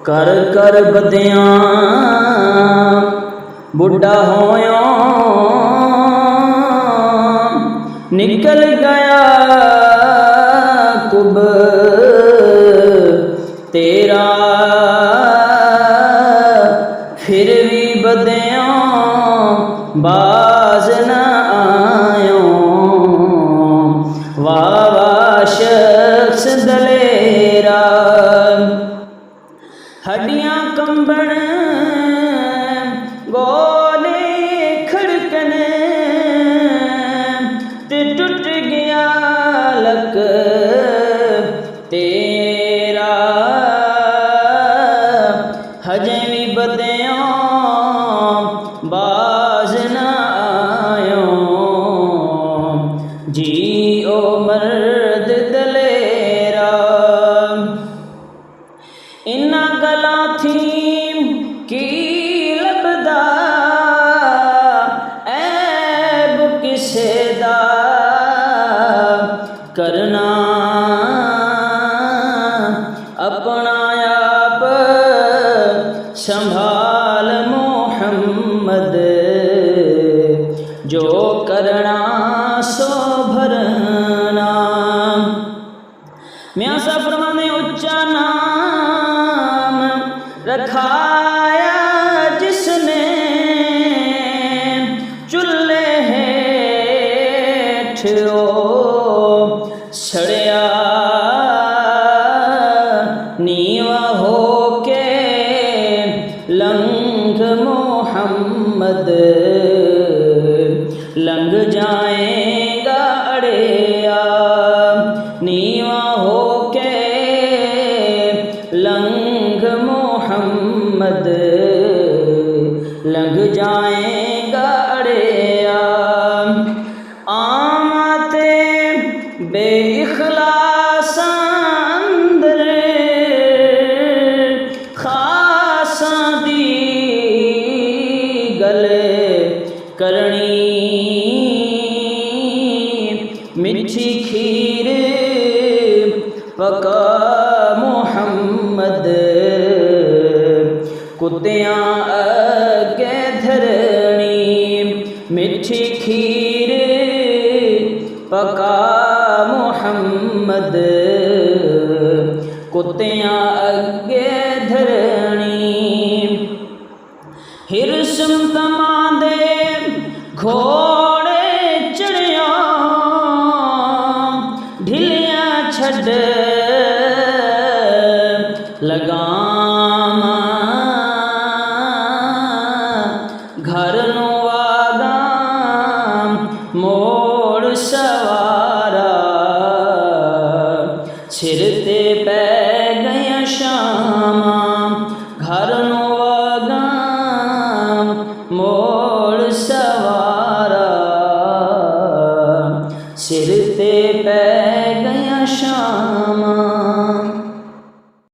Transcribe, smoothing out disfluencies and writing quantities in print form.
कर कर बदियां बुढ़ा होया निकल गया कुब तेरा फिर भी बदियां बाज न आयो वाह वाह शख्स दलेरा हड्डियां कंबण गोले खड़कन ते टूट गया लक तेरा हजे भी बदियां बाज न आयो जी ओ मर्द दलेरा इन्ना गला थी की लभदा ऐब किसे दा करना अपना आप संभाल मोहम्मद जो करना सो भरना मियां साहब फरमाने उच्चा नाम रखाया जिसने चुल्हे हेठ सड़िया नीवा होके लंघ मोहम्मद लंघ जाएगा अड़ेया नीवा होके लंघ मोहम्मद लंघ जाएगा अड़ेया आमाते बेइखलासा अंदर खासा दी गले करनी मिठी खीर पका मोहम्मद कुत्तियां अगे धरनी मिठी खीर पका मोहम्मद कुत्तियां अगे धरनी हिरसम तमादे घोड़े चढ़िया ढिलिया छड़ लगामा घर नो वागाम मोड़ सवारा सिर ते पै गया शामा घर